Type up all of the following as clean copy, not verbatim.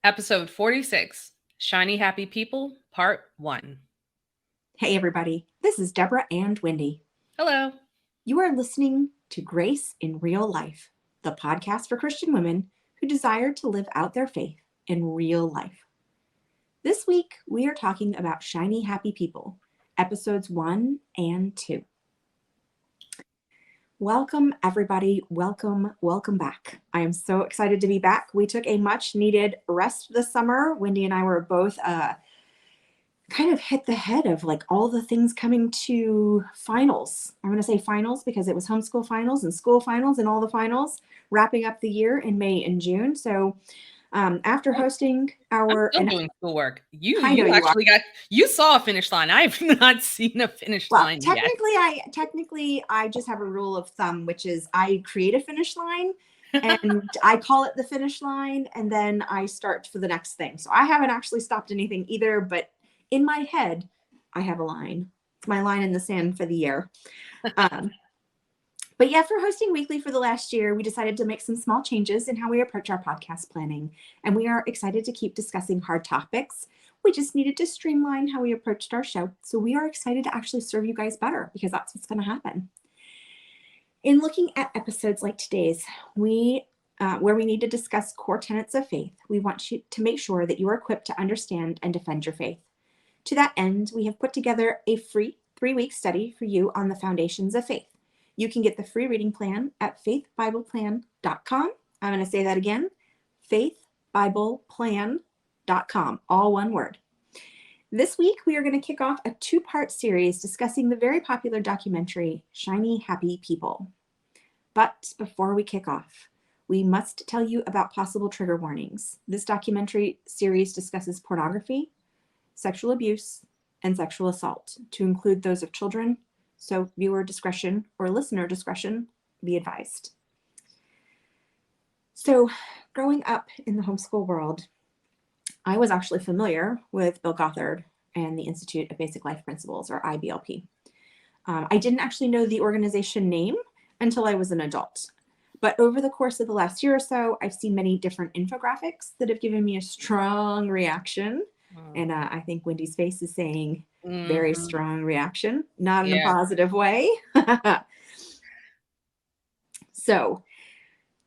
Episode 46, Shiny Happy People, Part 1. Hey everybody, this is Deborah and Wendy. Hello. You are listening to Grace in Real Life, the podcast for Christian women who desire to live out their faith in real life. This week, we are talking about Shiny Happy People, episodes 1 and 2. Welcome, everybody. Welcome back. I am so excited to be back. We took a much needed rest this summer. Wendy and I were both kind of hit the head of like all the things coming to finals. I'm going to say finals because it was homeschool finals and school finals and all the finals wrapping up the year in May and June. So after hosting our... I'm still doing schoolwork. You saw a finish line. I have not seen a finish line yet. Technically, I just have a rule of thumb, which is I create a finish line and I call it the finish line and then I start for the next thing. So I haven't actually stopped anything either, but in my head, I have a line. It's my line in the sand for the year. But yeah, for hosting weekly for the last year, we decided to make some small changes in how we approach our podcast planning. And we are excited to keep discussing hard topics. We just needed to streamline how we approached our show. So we are excited to actually serve you guys better because that's what's going to happen. In looking at episodes like today's, where we need to discuss core tenets of faith, we want you to make sure that you are equipped to understand and defend your faith. To that end, we have put together a free 3-week study for you on the foundations of faith. You can get the free reading plan at faithbibleplan.com. I'm going to say that again, faithbibleplan.com, all one word. This week, we are going to kick off a 2-part series discussing the very popular documentary, Shiny Happy People. But before we kick off, we must tell you about possible trigger warnings. This documentary series discusses pornography, sexual abuse, and sexual assault, to include those of children, so viewer discretion or listener discretion be advised. So growing up in the homeschool world, I was actually familiar with Bill Gothard and the Institute of Basic Life Principles, or IBLP. I didn't actually know the organization name until I was an adult. But over the course of the last year or so, I've seen many different infographics that have given me a strong reaction. And I think Wendy's face is saying very strong reaction, not in a positive way. So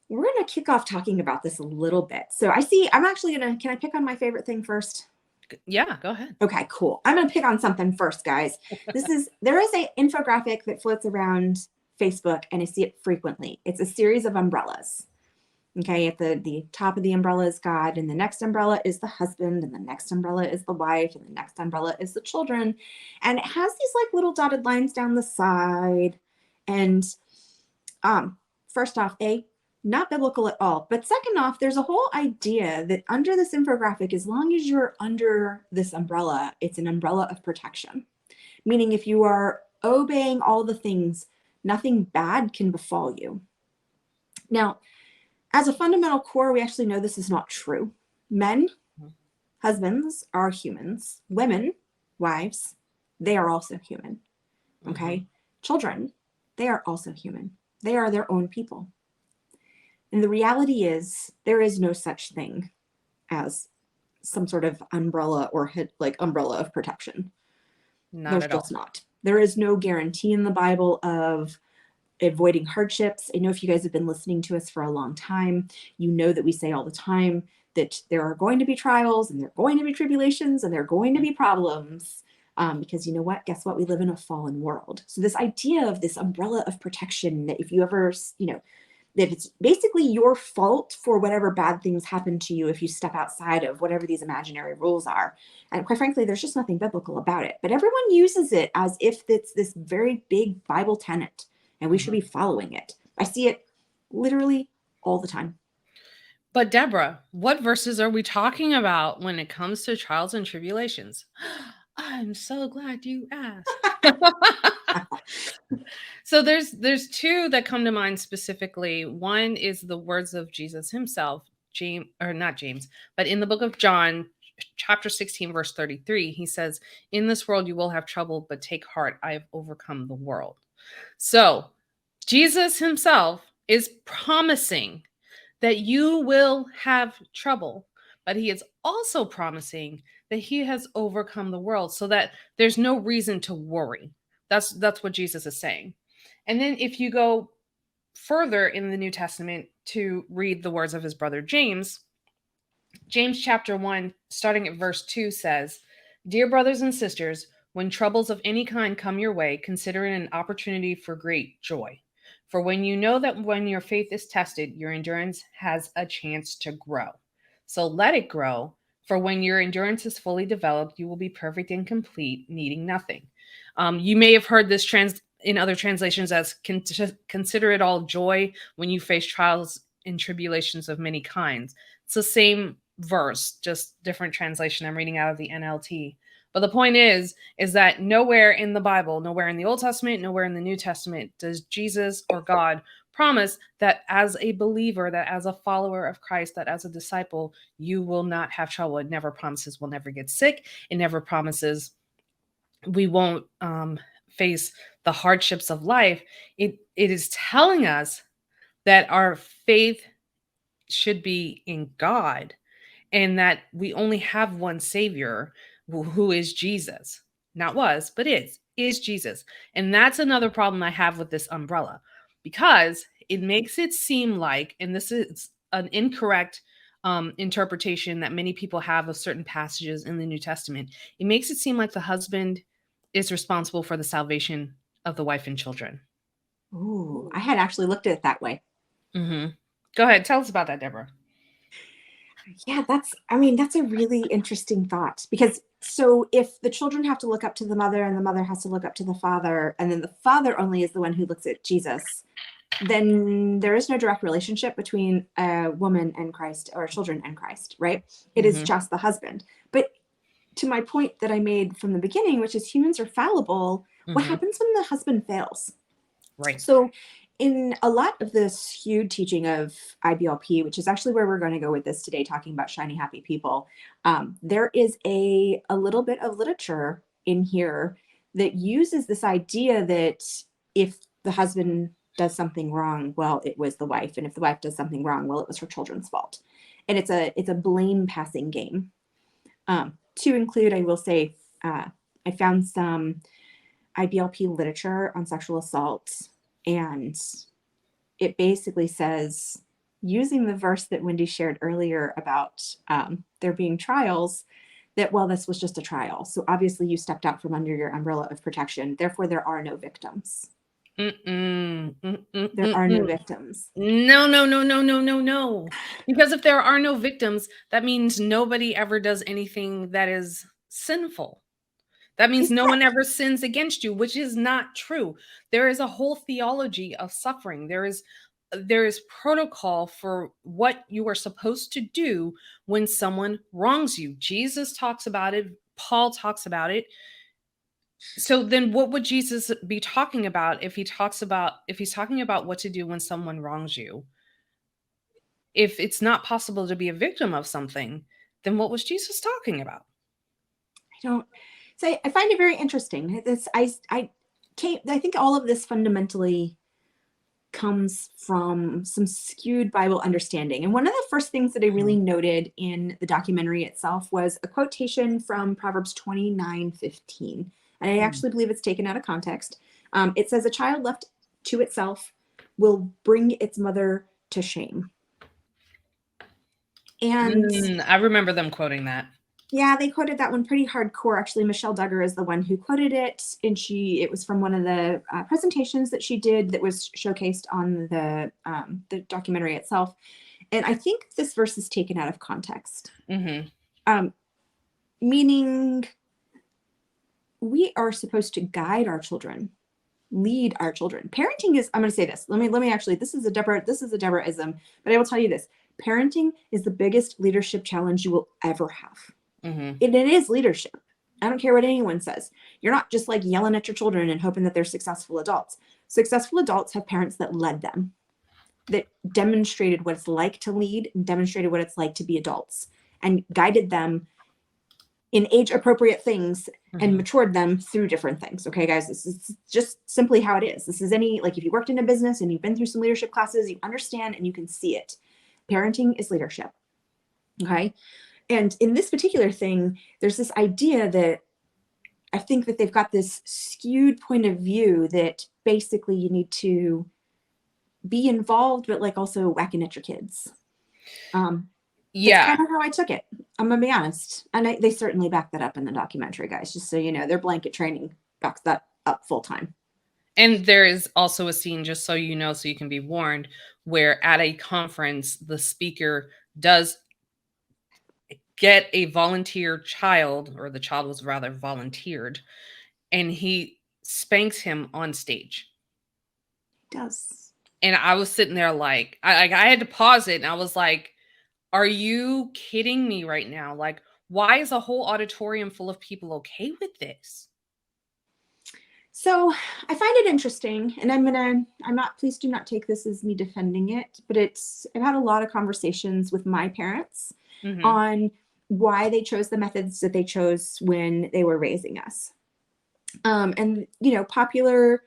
we're going to kick off talking about this a little bit. So I'm actually going to, can I pick on my favorite thing first? Yeah, go ahead. Okay, cool. I'm going to pick on something first, guys. There is an infographic that floats around Facebook and I see it frequently. It's a series of umbrellas. Okay, at the top of the umbrella is God, and the next umbrella is the husband, and the next umbrella is the wife, and the next umbrella is the children. And it has these like little dotted lines down the side. And first off, not biblical at all. But second off, there's a whole idea that under this infographic, as long as you're under this umbrella, it's an umbrella of protection. Meaning if you are obeying all the things, nothing bad can befall you. Now, as a fundamental core, we actually know this is not true. Men, husbands, are humans. Women, wives, they are also human. Okay? Children, they are also human. They are their own people. And the reality is, there is no such thing as some sort of umbrella or umbrella of protection. There's just not. There is no guarantee in the Bible of avoiding hardships. I know if you guys have been listening to us for a long time, you know that we say all the time that there are going to be trials and there are going to be tribulations and there are going to be problems because you know what? Guess what? We live in a fallen world. So this idea of this umbrella of protection that if you ever, that it's basically your fault for whatever bad things happen to you if you step outside of whatever these imaginary rules are. And quite frankly, there's just nothing biblical about it. But everyone uses it as if it's this very big Bible tenet. And we should be following it. I see it literally all the time. But Deborah, what verses are we talking about when it comes to trials and tribulations? I'm so glad you asked. So there's 2 that come to mind specifically. One is the words of Jesus himself, not James, but in the book of John, chapter 16, verse 33, he says, "In this world you will have trouble, but take heart, I have overcome the world." So Jesus himself is promising that you will have trouble, but he is also promising that he has overcome the world so that there's no reason to worry. That's what Jesus is saying. And then if you go further in the New Testament to read the words of his brother James, James chapter 1, starting at verse 2 says, "Dear brothers and sisters, when troubles of any kind come your way, consider it an opportunity for great joy. For when you know that when your faith is tested, your endurance has a chance to grow. So let it grow, for when your endurance is fully developed, you will be perfect and complete, needing nothing." You may have heard this in other translations as consider it all joy when you face trials and tribulations of many kinds. It's the same verse, just different translation. I'm reading out of the NLT. But the point is that nowhere in the Bible, nowhere in the Old Testament, nowhere in the New Testament does Jesus or God promise that as a believer, that as a follower of Christ, that as a disciple, you will not have trouble. It never promises we'll never get sick. It never promises we won't face the hardships of life. It is telling us that our faith should be in God and that we only have one Savior who is Jesus. Not was, but is Jesus. And that's another problem I have with this umbrella because it makes it seem like, and this is an incorrect interpretation that many people have of certain passages in the New Testament. It makes it seem like the husband is responsible for the salvation of the wife and children. Ooh, I had actually looked at it that way. Mm-hmm. Go ahead. Tell us about that, Deborah. Yeah, that's a really interesting thought because so if the children have to look up to the mother and the mother has to look up to the father, and then the father only is the one who looks at Jesus, then there is no direct relationship between a woman and Christ or children and Christ, right? It is just the husband. But to my point that I made from the beginning, which is humans are fallible, what happens when the husband fails? Right. So in a lot of this skewed teaching of IBLP, which is actually where we're going to go with this today, talking about shiny, happy people, there is a little bit of literature in here that uses this idea that if the husband does something wrong, well, it was the wife. And if the wife does something wrong, well, it was her children's fault. And it's a blame passing game. To include, I will say, I found some IBLP literature on sexual assault, and it basically says, using the verse that Wendy shared earlier about there being trials, that, well, this was just a trial. So obviously you stepped out from under your umbrella of protection. Therefore, there are no victims. There are no victims. No. Because if there are no victims, that means nobody ever does anything that is sinful. That means no one ever sins against you, which is not true. There is a whole theology of suffering. There is protocol for what you are supposed to do when someone wrongs you. Jesus talks about it. Paul talks about it. So then what would Jesus be talking about if he's talking about what to do when someone wrongs you? If it's not possible to be a victim of something, then what was Jesus talking about? I find it very interesting. I think all of this fundamentally comes from some skewed Bible understanding. And one of the first things that I really noted in the documentary itself was a quotation from Proverbs 29:15. And I actually believe it's taken out of context. It says, "A child left to itself will bring its mother to shame." And I remember them quoting that. yeah, they quoted that one pretty hardcore. Actually, Michelle Duggar is the one who quoted it, and it was from one of the presentations that she did that was showcased on the documentary itself. And I think this verse is taken out of context, meaning we are supposed to guide our children, lead our children. Parenting is, I'm going to say this. Let me actually, this is a Deborah-ism, but I will tell you this. Parenting is the biggest leadership challenge you will ever have. And it is leadership. I don't care what anyone says. You're not just like yelling at your children and hoping that they're successful adults. Successful adults have parents that led them, that demonstrated what it's like to lead and demonstrated what it's like to be adults and guided them in age appropriate things and matured them through different things. Okay, guys, this is just simply how it is. This is like if you worked in a business and you've been through some leadership classes, you understand and you can see it. Parenting is leadership. Okay. And in this particular thing, there's this idea that I think that they've got this skewed point of view that basically you need to be involved, but like also whacking at your kids. That's kind of how I took it. I'm gonna be honest. And they certainly back that up in the documentary, guys, just so you know. Their blanket training backs that up full time. And there is also a scene, just so you know, so you can be warned, where at a conference, the speaker does get a volunteer child, or the child was rather volunteered, and he spanks him on stage. He does. And I was sitting there like, I had to pause it, and I was like, are you kidding me right now? Like, why is a whole auditorium full of people okay with this? So I find it interesting, and please do not take this as me defending it, but I've had a lot of conversations with my parents on why they chose the methods that they chose when they were raising us. And, you know, popular,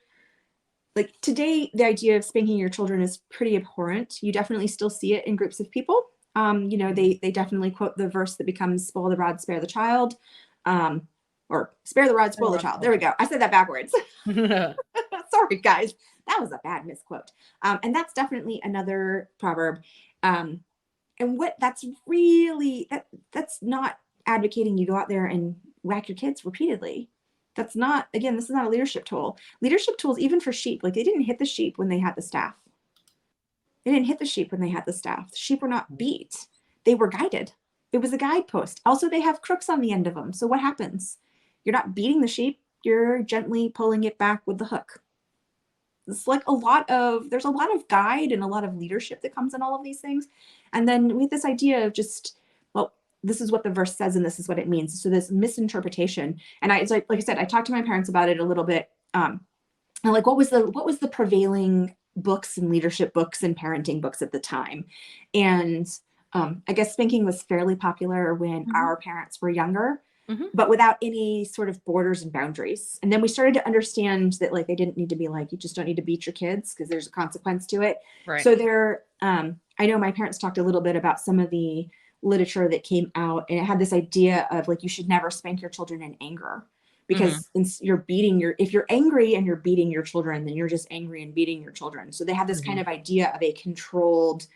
like today, the idea of spanking your children is pretty abhorrent. You definitely still see it in groups of people. You know, they definitely quote the verse that becomes spoil the rod, spare the child. Or spare the rod, spoil the child. There we go. I said that backwards. Sorry, guys. That was a bad misquote. And that's definitely another proverb. And what that's really, that's not advocating you go out there and whack your kids repeatedly. That's not, again, this is not a leadership tool. Leadership tools, even for sheep, like they didn't hit the sheep when they had the staff. They didn't hit the sheep when they had the staff. The sheep were not beat. They were guided. It was a guidepost. Also, they have crooks on the end of them. So what happens? You're not beating the sheep. You're gently pulling it back with the hook. It's like there's a lot of guide and a lot of leadership that comes in all of these things. And then with this idea of just, well, this is what the verse says and this is what it means. So this misinterpretation. And it's like I said, I talked to my parents about it a little bit. And like, what was the prevailing books and leadership books and parenting books at the time? And I guess spanking was fairly popular when our parents were younger. But without any sort of borders and boundaries. And then we started to understand that like they didn't need to be like, you just don't need to beat your kids because there's a consequence to it. Right. So I know my parents talked a little bit about some of the literature that came out, and it had this idea of like you should never spank your children in anger because if you're angry and you're beating your children, then you're just angry and beating your children. So they had this kind of idea of a controlled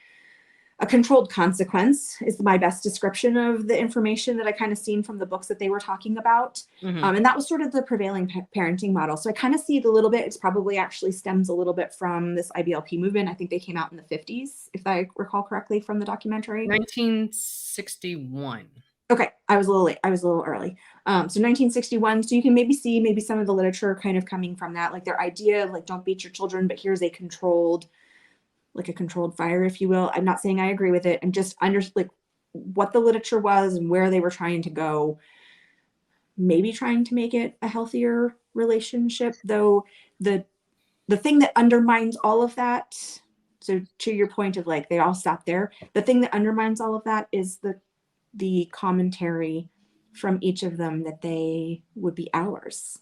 consequence is my best description of the information that I kind of seen from the books that they were talking about. And that was sort of the prevailing parenting model. So I kind of see it a little bit. It's probably actually stems a little bit from this IBLP movement. I think they came out in the 50s, if I recall correctly from the documentary. 1961. Okay. I was a little late. I was a little early. So 1961. So you can maybe see some of the literature kind of coming from that, like their idea of like, don't beat your children, but here's a controlled fire, if you will. I'm not saying I agree with it. I'm just like what the literature was and where they were trying to go, maybe trying to make it a healthier relationship, though the thing that undermines all of that. So to your point of like, they all stop there. The thing that undermines all of that is the commentary from each of them that they would be hours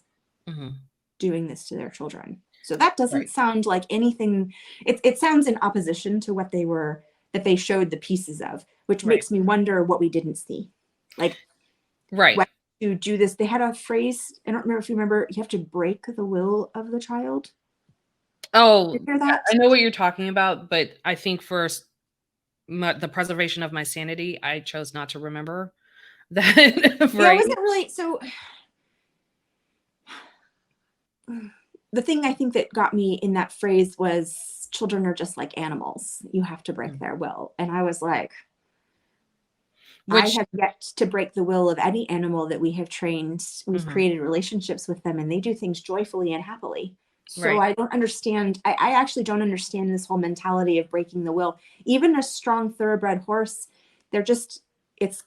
doing this to their children. So that doesn't sound like anything. It sounds in opposition to what that they showed the pieces of, which makes me wonder what we didn't see. Like, to do this, they had a phrase. I don't remember if you remember. You have to break the will of the child. Oh, you hear that? I know what you're talking about, but I think for the preservation of my sanity, I chose not to remember that. Yeah, it wasn't really so. The thing I think that got me in that phrase was children are just like animals. You have to break their will. And I was like, I have yet to break the will of any animal that we have trained. We've created relationships with them and they do things joyfully and happily. So I don't understand. I actually don't understand this whole mentality of breaking the will. Even a strong thoroughbred horse, it's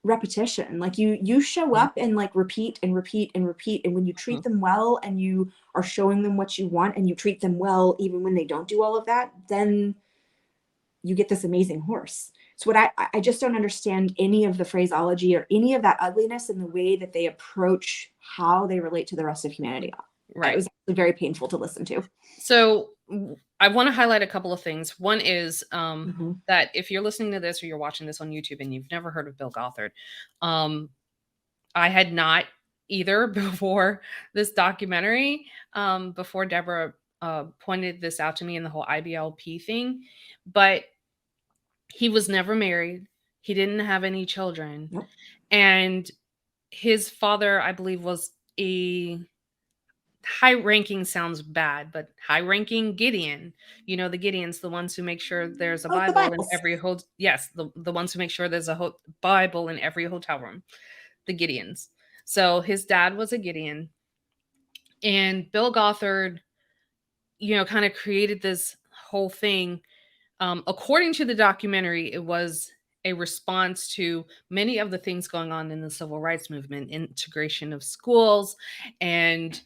repetition. Like you show up and like repeat and repeat and repeat. And when you treat them well and you are showing them what you want and you treat them well, even when they don't do all of that, then you get this amazing horse. So what I just don't understand any of the phraseology or any of that ugliness in the way that they approach how they relate to the rest of humanity. It was actually very painful to listen to. So I want to highlight a couple of things. One is Mm-hmm. that if you're listening to this or you're watching this on YouTube and you've never heard of Bill Gothard, um, I had not either before this documentary, before Deborah pointed this out to me in the whole IBLP thing. But he was never married. He didn't have any children. Yep. And his father, I believe, was a high ranking sounds bad, but high ranking Gideon. You know, the Gideons, the ones who make sure there's a Oh, the Bible in Bibles. every yes, the ones who make sure there's a Bible in every hotel room, the Gideons. So his dad was a Gideon, and Bill Gothard, you know, kind of created this whole thing. According to the documentary, it was a response to many of the things going on in the civil rights movement, integration of schools, and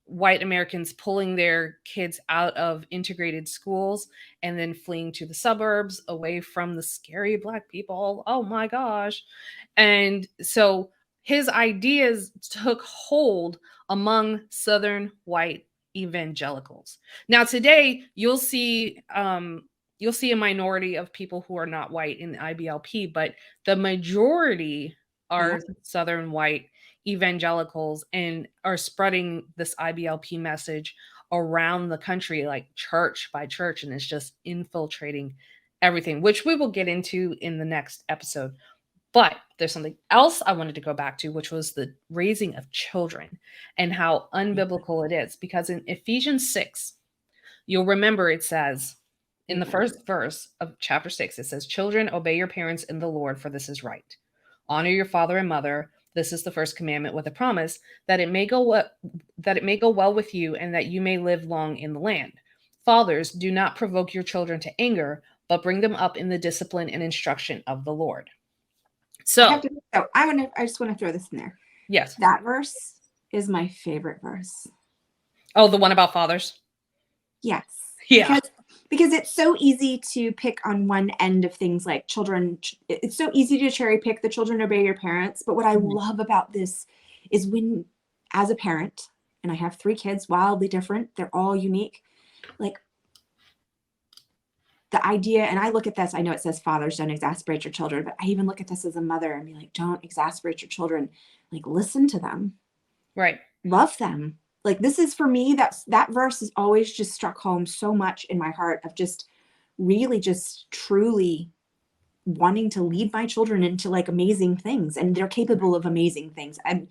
white Americans pulling their kids out of integrated schools and then fleeing to the suburbs away from the scary Black people. Oh my gosh. And so his ideas took hold among Southern white evangelicals. Now today you'll see a minority of people who are not white in the IBLP, but the majority are Yep. Southern white evangelicals and are spreading this IBLP message around the country, like church by church, and it's just infiltrating everything, which we will get into in the next episode. But there's something else I wanted to go back to, which was the raising of children and how unbiblical it is. Because in Ephesians 6, you'll remember it says in the first verse of chapter 6, it says, "Children, obey your parents in the Lord, for this is right. Honor your father and mother. This is the first commandment with a promise that it may go well with you and that you may live long in the land. Fathers, do not provoke your children to anger, but bring them up in the discipline and instruction of the Lord." So, I just want to throw this in there. yes. That verse is my favorite verse. Oh, the one about fathers? Yes. Yeah. Because it's so easy to pick on one end of things like children. It's so easy to cherry pick the children obey your parents. But what I love about this is when, as a parent, and I have 3 kids, wildly different, they're all unique, like the idea, and I look at this, I know it says fathers don't exasperate your children, but I even look at this as a mother and be like, don't exasperate your children. Like, listen to them. Right. Love them. Like, this is for me, that verse has always just struck home so much in my heart of just really just truly wanting to lead my children into like amazing things, and they're capable of amazing things. And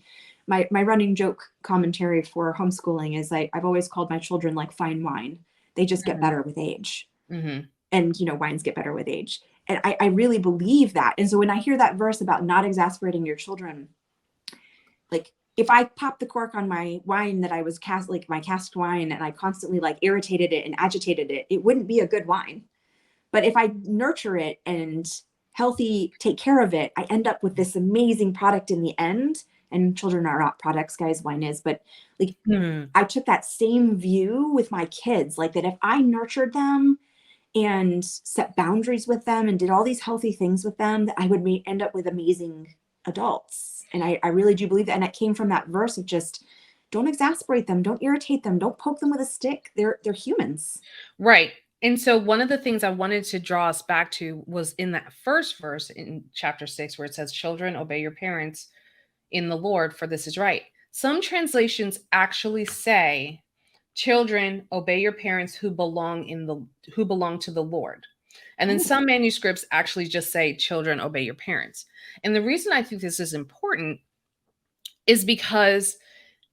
my running joke commentary for homeschooling is I've always called my children like fine wine. They just get better with age. Mm-hmm. And, you know, wines get better with age. And I really believe that. And so when I hear that verse about not exasperating your children, like if I popped the cork on my wine that I was my casked wine, and I constantly like irritated it and agitated it, it wouldn't be a good wine. But if I nurture it and take care of it, I end up with this amazing product in the end. And children are not products, guys, wine is. But like I took that same view with my kids, like that if I nurtured them and set boundaries with them and did all these healthy things with them, that I would end up with amazing adults. And I really do believe that. And it came from that verse of just don't exasperate them, don't irritate them, don't poke them with a stick. They're humans. Right. And so one of the things I wanted to draw us back to was in that first verse in chapter 6, where it says, "Children, obey your parents in the Lord, for this is right." Some translations actually say, "Children, obey your parents who belong to the Lord." And then some manuscripts actually just say, "Children, obey your parents." And the reason I think this is important is because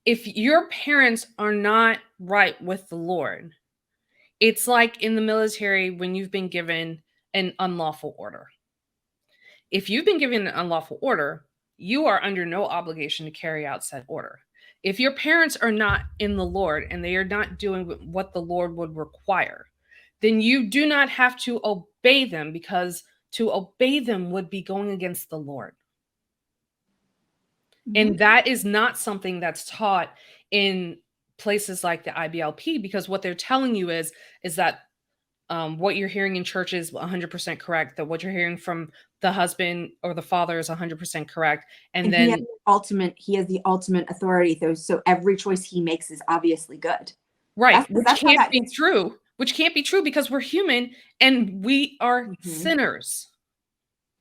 if your parents are not right with the Lord, it's like in the military when you've been given an unlawful order. If you've been given an unlawful order, you are under no obligation to carry out said order. If your parents are not in the Lord and they are not doing what the Lord would require, then you do not have to obey them, because to obey them would be going against the Lord. Mm-hmm. And that is not something that's taught in places like the IBLP, because what they're telling you is that what you're hearing in church is 100% correct, that what you're hearing from the husband or the father is 100% correct. And then he has the ultimate authority, though. So every choice he makes is obviously good. Right. Which can't be true. which can't be true because we're human and we are sinners.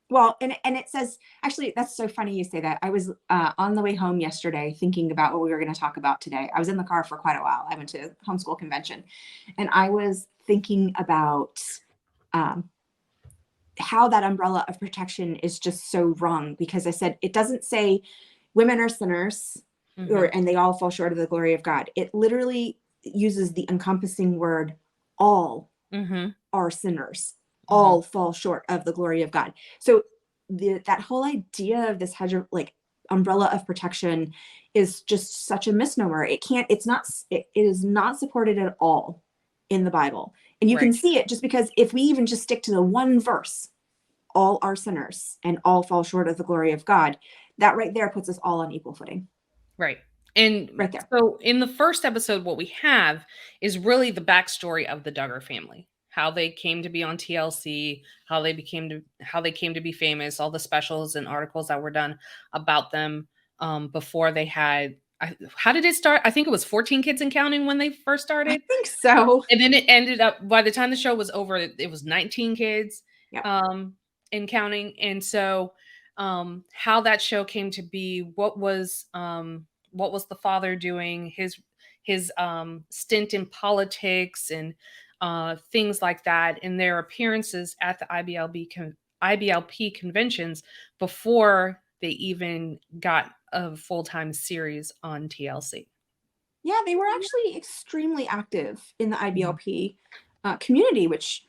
Well, and it says, actually, that's so funny you say that. I was on the way home yesterday thinking about what we were going to talk about today. I was in the car for quite a while. I went to homeschool convention, and I was thinking about how that umbrella of protection is just so wrong, because I said, it doesn't say women are sinners and they all fall short of the glory of God. It literally uses the encompassing word all are sinners. All fall short of the glory of God. So that whole idea of this hedge of like umbrella of protection is just such a misnomer. It is not supported at all in the Bible. And you can see it just because if we even just stick to the one verse, all are sinners and all fall short of the glory of God, that right there puts us all on equal footing. Right. And right there. So in the first episode, what we have is really the backstory of the Duggar family, how they came to be on TLC, how they came to be famous, all the specials and articles that were done about them before they had. How did it start? I think it was 14 kids and counting when they first started. I think so. And then it ended up, by the time the show was over, it was 19 kids and counting. And so how that show came to be, what was the father doing, his stint in politics and things like that, and their appearances at the IBLP conventions before they even got a full-time series on TLC. Yeah, they were actually extremely active in the IBLP community, which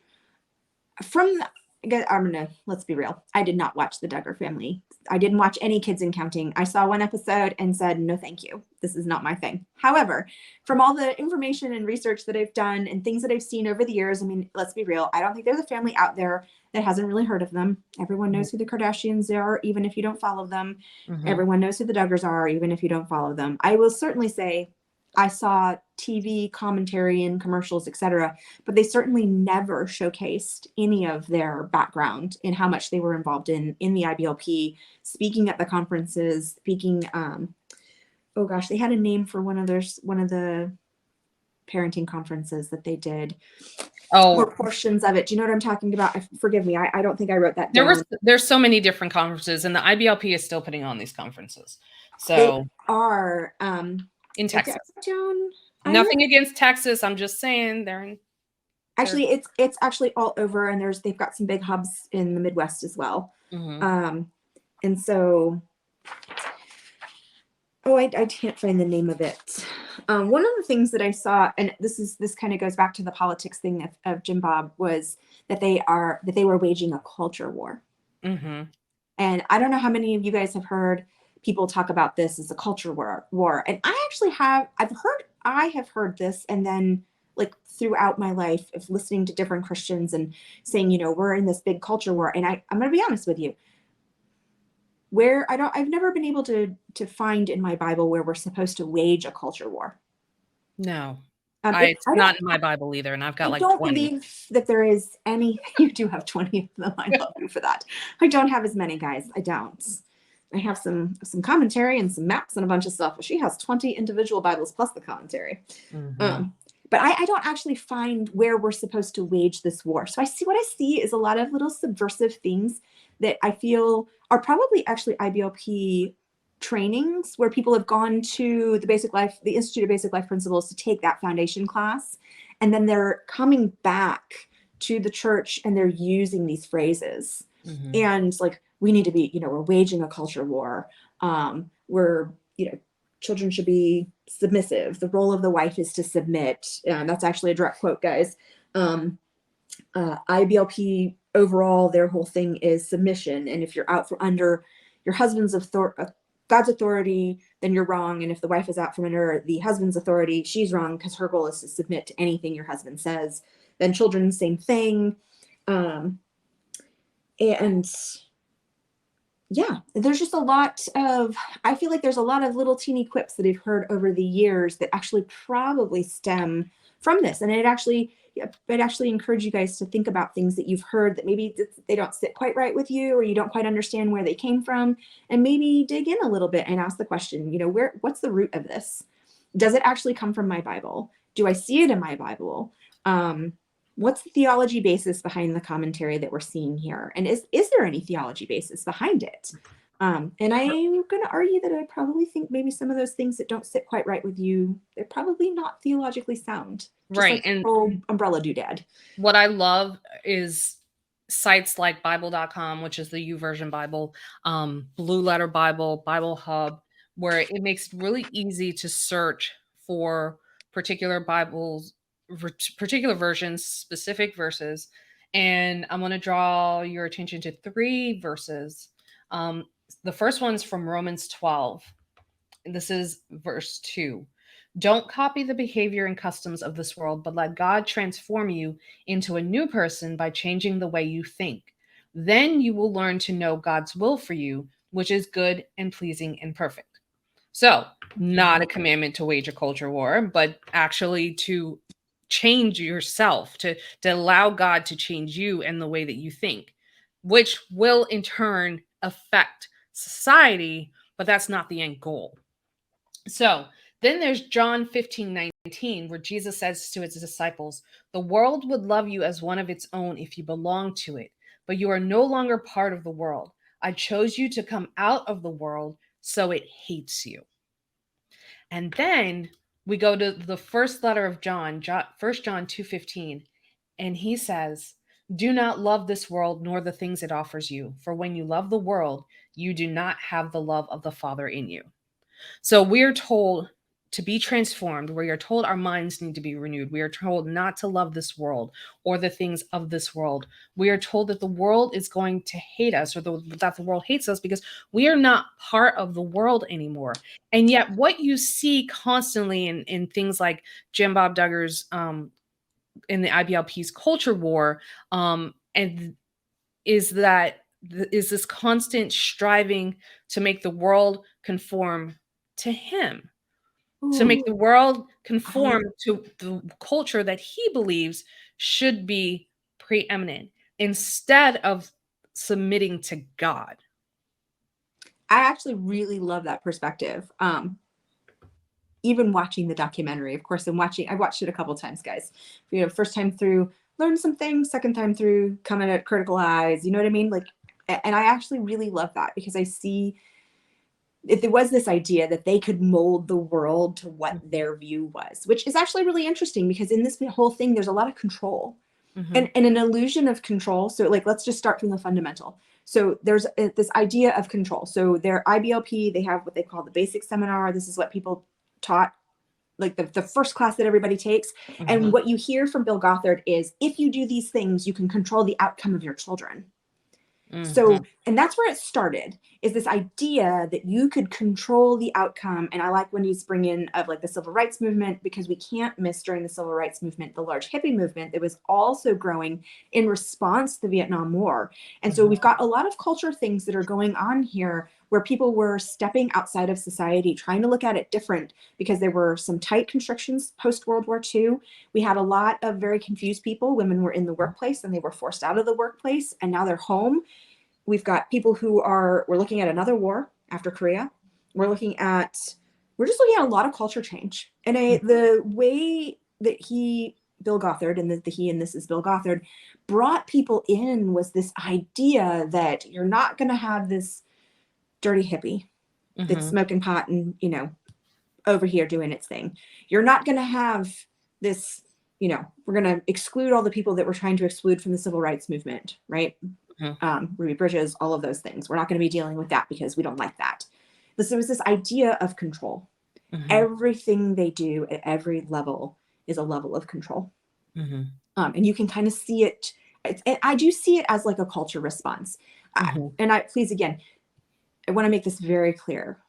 let's be real. I did not watch the Duggar Family. I didn't watch any Kids and Counting. I saw one episode and said, no, thank you. This is not my thing. However, from all the information and research that I've done and things that I've seen over the years, I mean, let's be real. I don't think there's a family out there that hasn't really heard of them. Everyone knows who the Kardashians are, even if you don't follow them. Everyone knows who the Duggars are, even if you don't follow them. I will certainly say I saw TV commentary and commercials, etc., but they certainly never showcased any of their background in how much they were involved in the IBLP, speaking at the conferences, speaking. Oh gosh, they had a name for one of the parenting conferences that they did. Or portions of it. Do you know what I'm talking about? Forgive me. I don't think I wrote that down. There's so many different conferences, and the IBLP is still putting on these conferences. So they are in Texas. Nothing against Texas. I'm just saying they're in. Actually, it's actually all over, and they've got some big hubs in the Midwest as well. And so, I can't find the name of it. One of the things that I saw, and this kind of goes back to the politics thing of Jim Bob, was that they were waging a culture war. And I don't know how many of you guys have heard people talk about this as a culture war. And I have heard this, and then like throughout my life of listening to different Christians and saying, we're in this big culture war. And I'm going to be honest with you, I've never been able to find in my Bible where we're supposed to wage a culture war. No, it's not in my Bible either. And I've got like 20. I don't believe that there is any. You do have 20 of them. I love you for that. I don't have as many, guys. I don't. I have some commentary and some maps and a bunch of stuff. But she has 20 individual Bibles plus the commentary. But I don't actually find where we're supposed to wage this war. So what I see is a lot of little subversive things that I feel are probably actually IBLP trainings where people have gone to the Institute of Basic Life Principles to take that foundation class. And then they're coming back to the church and they're using these phrases. And like, we need to be, we're waging a culture war. We're, children should be submissive. The role of the wife is to submit. That's actually a direct quote, guys. IBLP overall, their whole thing is submission. And if you're out from under your husband's God's authority, then you're wrong. And if the wife is out from under the husband's authority, she's wrong because her goal is to submit to anything your husband says. Then children, same thing. And yeah, there's just I feel like there's a lot of little teeny quips that I've heard over the years that actually probably stem from this. And I'd actually encourage you guys to think about things that you've heard that maybe they don't sit quite right with you, or you don't quite understand where they came from, and maybe dig in a little bit and ask the question, what's the root of this? Does it actually come from my Bible? Do I see it in my Bible? What's the theology basis behind the commentary that we're seeing here? And is there any theology basis behind it? And I'm going to argue that I probably think maybe some of those things that don't sit quite right with you, they're probably not theologically sound. Just Right. like And the whole umbrella doodad. what I love is sites like Bible.com, which is the YouVersion Bible, Blue Letter Bible, Bible Hub, where it makes it really easy to search for particular Bibles, particular versions, specific verses. And I'm going to draw your attention to 3 verses. The first one's from Romans 12. This is verse 2. Don't copy the behavior and customs of this world, but let God transform you into a new person by changing the way you think. Then you will learn to know God's will for you, which is good and pleasing and perfect. So, not a commandment to wage a culture war, but actually to change yourself, to allow God to change you and the way that you think, which will in turn affect society, but that's not the end goal. So then there's John 15:19, where Jesus says to his disciples, the world would love you as one of its own if you belong to it, but you are no longer part of the world. I chose you to come out of the world, so it hates you. And then we go to the first letter of John, 1 John 2:15, and he says, do not love this world nor the things it offers you, for when you love the world, you do not have the love of the Father in you. So we're told to be transformed. We are told our minds need to be renewed. We are told not to love this world or the things of this world. We are told that the world is going to hate us, or that the world hates us because we are not part of the world anymore. And yet what you see constantly in things like Jim Bob Duggar's in the IBLP's culture war, and is this constant striving to make the world conform to him, to make the world conform to the culture that he believes should be preeminent instead of submitting to God. I actually really love that perspective. Even watching the documentary, of course, I watched it a couple times, guys. First time through, learned some things. Second time through, coming at critical eyes. You know what I mean? And I actually really love that, because I see if there was this idea that they could mold the world to what their view was, which is actually really interesting, because in this whole thing, there's a lot of control and an illusion of control. So let's just start from the fundamental. So there's this idea of control. So their IBLP, they have what they call the basic seminar. This is what people taught, like the first class that everybody takes. And what you hear from Bill Gothard is, if you do these things, you can control the outcome of your children. So, and that's where it started, is this idea that you could control the outcome. And I like when he's bringing of the civil rights movement, because we can't miss during the civil rights movement, the large hippie movement that was also growing in response to the Vietnam War. And so we've got a lot of culture things that are going on here, where people were stepping outside of society, trying to look at it different, because there were some tight constrictions post-World War II. We had a lot of very confused people. Women were in the workplace and they were forced out of the workplace, and now they're home. We've got people we're looking at another war after Korea. We're just looking at a lot of culture change. And the way that Bill Gothard, and the he and this is Bill Gothard, brought people in was this idea that you're not going to have this dirty hippie that's smoking pot and, over here doing its thing. You're not going to have this, we're going to exclude all the people that we're trying to exclude from the civil rights movement, right? Ruby Bridges, all of those things. We're not going to be dealing with that because we don't like that. There was this idea of control. Everything they do at every level is a level of control. And you can kind of see it. I do see it as a culture response. Please, again, I want to make this very clear.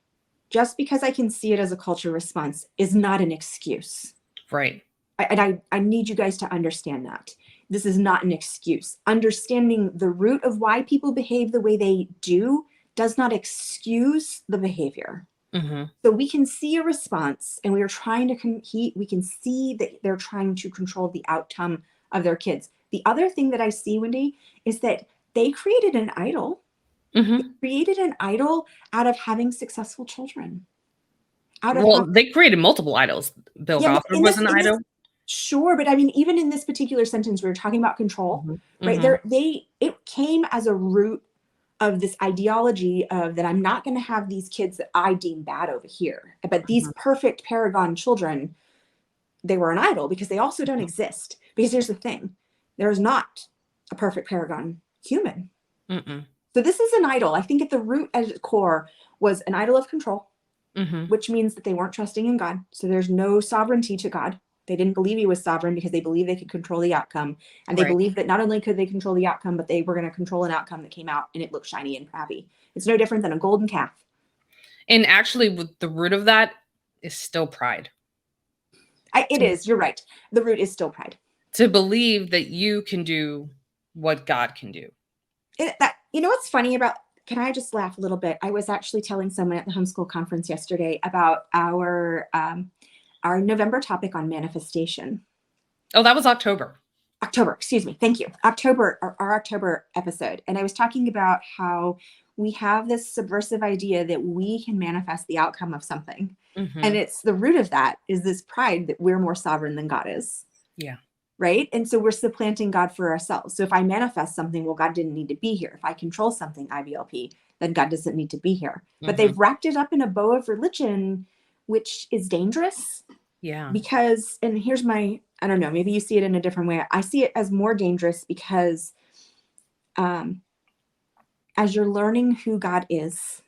Just because I can see it as a culture response is not an excuse. Right. I need you guys to understand that. This is not an excuse. Understanding the root of why people behave the way they do does not excuse the behavior. So we can see a response, and we are trying to we can see that they're trying to control the outcome of their kids. The other thing that I see, Wendy, is that they created an idol. They created an idol out of having successful children. They created multiple idols. Bill Gothard was an idol. Sure, but I mean, even in this particular sentence, we were talking about control, right? It came as a root of this ideology of that I'm not going to have these kids that I deem bad over here, but these perfect paragon children, they were an idol because they also don't exist. Because here's the thing, there's not a perfect paragon human. So this is an idol. I think at the root, at its core, was an idol of control, which means that they weren't trusting in God. So there's no sovereignty to God. They didn't believe he was sovereign because they believed they could control the outcome. And they believed that not only could they control the outcome, but they were going to control an outcome that came out and it looked shiny and happy. It's no different than a golden calf. And actually, with the root of that is still pride. It is. You're right. The root is still pride. To believe that you can do what God can do. You know what's funny about, can I just laugh a little bit? I was actually telling someone at the homeschool conference yesterday about our November topic on manifestation. Oh, that was October, excuse me. Thank you. Our October episode. And I was talking about how we have this subversive idea that we can manifest the outcome of something. And it's the root of that is this pride that we're more sovereign than God is. Yeah. Right. And so we're supplanting God for ourselves. So if I manifest something, well, God didn't need to be here. If I control something, IBLP, then God doesn't need to be here. But they've wrapped it up in a bow of religion, which is dangerous. Yeah. Because, and here's I don't know, maybe you see it in a different way. I see it as more dangerous because as you're learning who God is,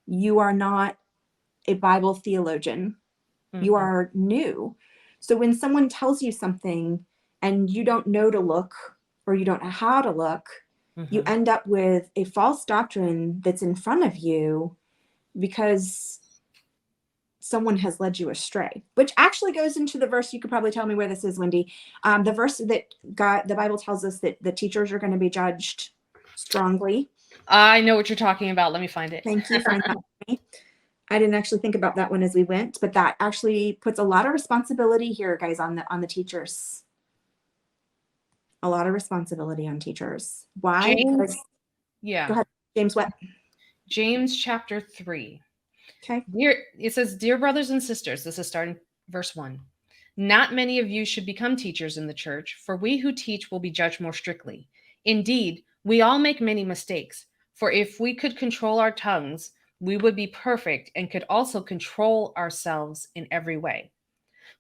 you are not a Bible theologian. You are new. So when someone tells you something and you don't know to look or you don't know how to look, you end up with a false doctrine that's in front of you because someone has led you astray, which actually goes into the verse. You could probably tell me where this is, Wendy. The verse that the Bible tells us that the teachers are going to be judged strongly. I know what you're talking about. Let me find it. Thank you. Find that for me. I didn't actually think about that one as we went, but that actually puts a lot of responsibility here, guys, on the teachers. A lot of responsibility on teachers. Why? James, yeah. Go ahead, James. What? James chapter 3. Okay. It says, "Dear brothers and sisters," this is starting verse 1. "Not many of you should become teachers in the church, for we who teach will be judged more strictly. Indeed, we all make many mistakes. For if we could control our tongues, we would be perfect and could also control ourselves in every way.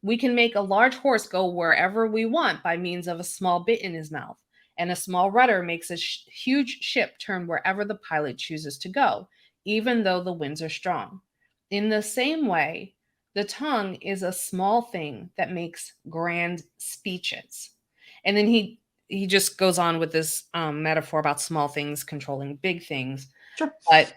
We can make a large horse go wherever we want by means of a small bit in his mouth, and a small rudder makes a huge ship turn wherever the pilot chooses to go, even though the winds are strong. In the same way, the tongue is a small thing that makes grand speeches." And then he just goes on with this metaphor about small things controlling big things. Sure. But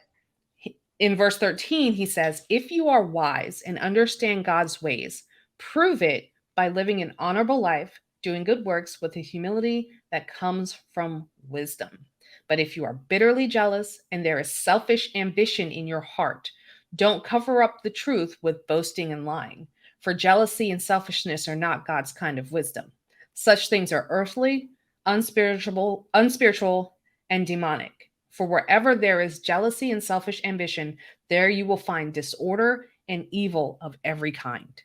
in verse 13, he says, "If you are wise and understand God's ways, prove it by living an honorable life, doing good works with the humility that comes from wisdom. But if you are bitterly jealous and there is selfish ambition in your heart, don't cover up the truth with boasting and lying. For jealousy and selfishness are not God's kind of wisdom. Such things are earthly, unspiritual, and demonic. For wherever there is jealousy and selfish ambition, there you will find disorder and evil of every kind."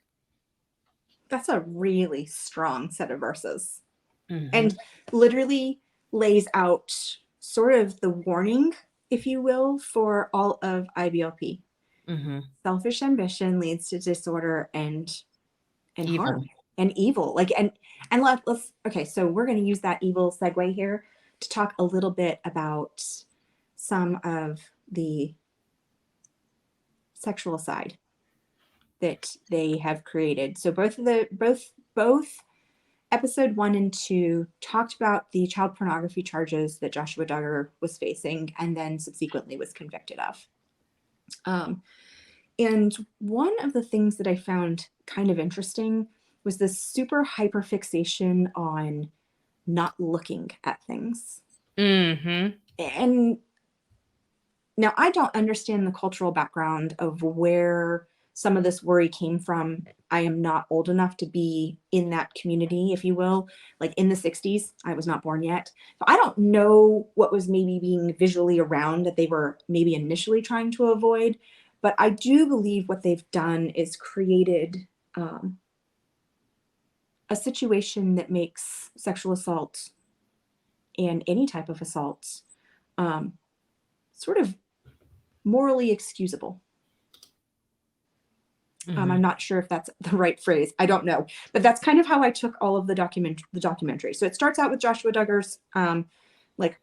That's a really strong set of verses. And literally lays out sort of the warning, if you will, for all of IBLP. Selfish ambition leads to disorder and evil. harm and evil. Let's okay, so we're going to use that evil segue here to talk a little bit about some of the sexual side that they have created. So both episode 1 and 2 talked about the child pornography charges that Joshua Duggar was facing and then subsequently was convicted of. And one of the things that I found kind of interesting was this super hyperfixation on not looking at things. And now I don't understand the cultural background of where some of this worry came from. I am not old enough to be in that community, if you will, like in the 60s. I was not born yet. So I don't know what was maybe being visually around that they were maybe initially trying to avoid. But I do believe what they've done is created a situation that makes sexual assault and any type of assault sort of morally excusable. I'm not sure if that's the right phrase. I don't know. But that's kind of how I took all of the documentary. So it starts out with Joshua Duggar's like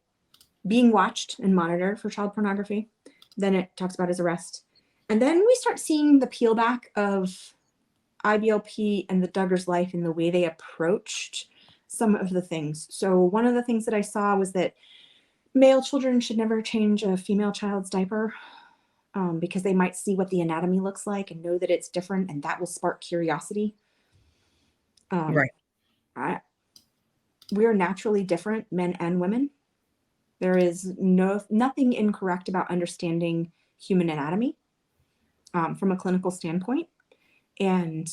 being watched and monitored for child pornography. Then it talks about his arrest. And then we start seeing the peel back of IBLP and the Duggar's life and the way they approached some of the things. So one of the things that I saw was that male children should never change a female child's diaper because they might see what the anatomy looks like and know that it's different, and that will spark curiosity. Right. We are naturally different, men and women. There is nothing incorrect about understanding human anatomy from a clinical standpoint. And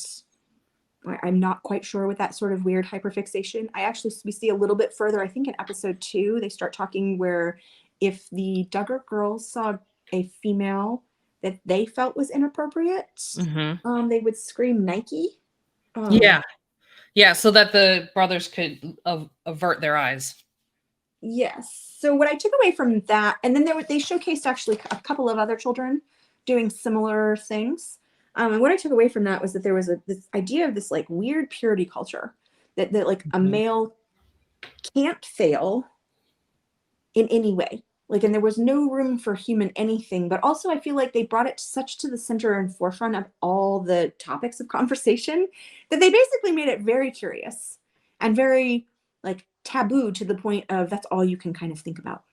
I'm not quite sure with that sort of weird hyperfixation. We see a little bit further, I think in episode 2, they start talking where if the Duggar girls saw a female that they felt was inappropriate, they would scream Nike. Yeah, so that the brothers could avert their eyes. Yes. So what I took away from that, and then they showcased actually a couple of other children doing similar things. And what I took away from that was that there was this idea of this like weird purity culture that like a male can't fail in any way. Like, and there was no room for human anything, but also I feel like they brought it to the center and forefront of all the topics of conversation that they basically made it very curious and very like taboo to the point of that's all you can kind of think about.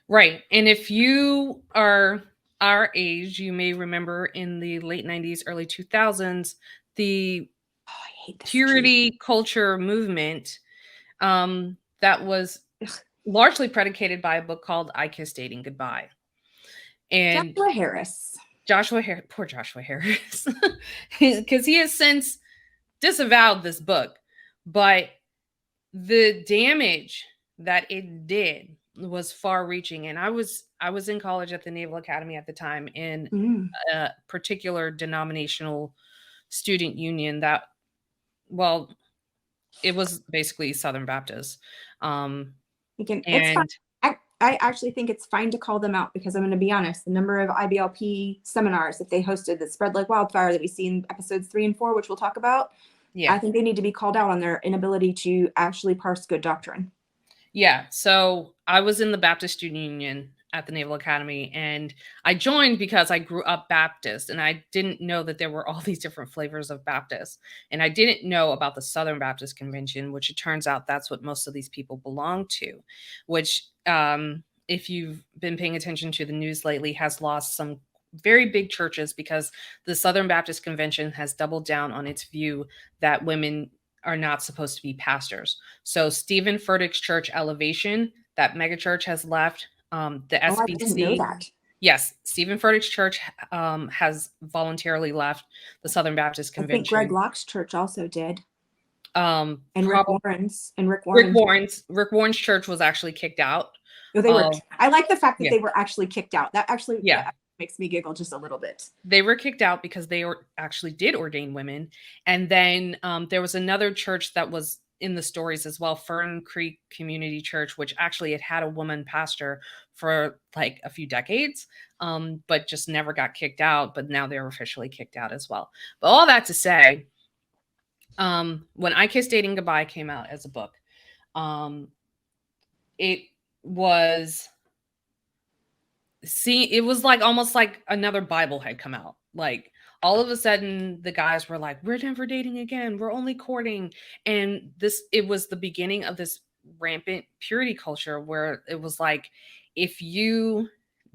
Right. And if you are our age, you may remember in the late 90s, early 2000s, the purity culture movement that was largely predicated by a book called I Kissed Dating Goodbye. And Joshua Harris, poor Joshua Harris, because he has since disavowed this book, but the damage that it did was far reaching. And I was in college at the Naval Academy at the time in a particular denominational student union that, well, it was basically Southern Baptist. It's fine. I actually think it's fine to call them out because I'm going to be honest, the number of IBLP seminars that they hosted that spread like wildfire that we see in episodes 3 and 4, which we'll talk about. Yeah. I think they need to be called out on their inability to actually parse good doctrine. Yeah. So I was in the Baptist Student Union at the Naval Academy, and I joined because I grew up Baptist, and I didn't know that there were all these different flavors of Baptist. And I didn't know about the Southern Baptist Convention, which it turns out that's what most of these people belong to, which if you've been paying attention to the news lately, has lost some very big churches because the Southern Baptist Convention has doubled down on its view that women are not supposed to be pastors. So Stephen Furtick's church, Elevation, that megachurch, has left. The SBC. I didn't know that. Yes, Stephen Furtick's church has voluntarily left the Southern Baptist Convention. I think Greg Locke's church also did. And Rick Warren's church was actually kicked out. No, they were. I like the fact that they were actually kicked out. That actually makes me giggle just a little bit. They were kicked out because they actually did ordain women. And then there was another church that was in the stories as well, Fern Creek Community Church, which actually had a woman pastor for like a few decades, but just never got kicked out. But now they're officially kicked out as well. But all that to say, when I Kissed Dating Goodbye came out as a book, it was like almost like another Bible had come out. Like all of a sudden the guys were like, we're never dating again, we're only courting. And it was the beginning of this rampant purity culture where it was like, if you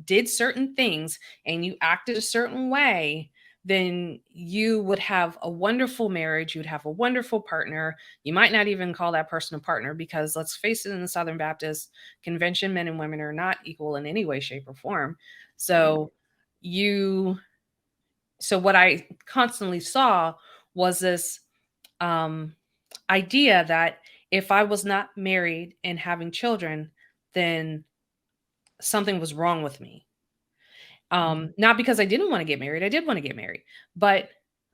did certain things and you acted a certain way, then you would have a wonderful marriage. You would have a wonderful partner. You might not even call that person a partner because, let's face it, in the Southern Baptist Convention, men and women are not equal in any way, shape, or form. So what I constantly saw was this idea that if I was not married and having children, then something was wrong with me. Not because I didn't want to get married. I did want to get married, but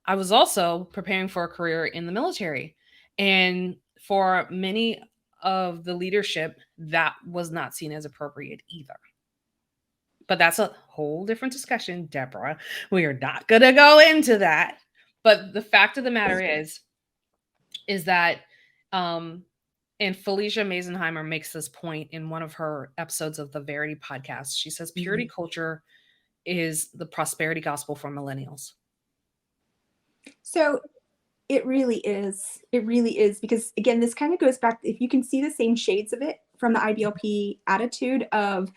I was also preparing for a career in the military. And for many of the leadership, that was not seen as appropriate either. But that's a whole different discussion, Deborah. We are not going to go into that. But the fact of the matter is that, and Felicia Mazenheimer makes this point in one of her episodes of the Verity podcast. She says purity culture is the prosperity gospel for millennials. So it really is. It really is, because again, this kind of goes back, if you can see the same shades of it from the IBLP attitude of,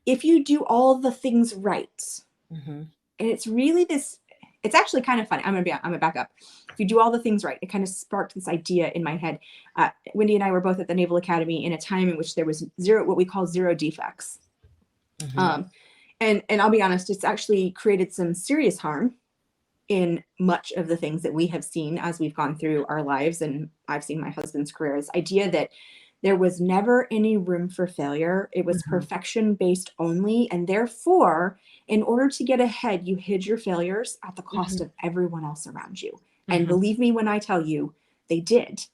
if you do all the things right, and it's really this, it's actually kind of funny. I'm gonna back up. If you do all the things right, it kind of sparked this idea in my head. Wendy and I were both at the Naval Academy in a time in which there was what we call zero defects. And I'll be honest, it's actually created some serious harm in much of the things that we have seen as we've gone through our lives. And I've seen my husband's career, this idea that there was never any room for failure. It was perfection based only. And therefore, in order to get ahead, you hid your failures at the cost of everyone else around you. And believe me when I tell you, they did.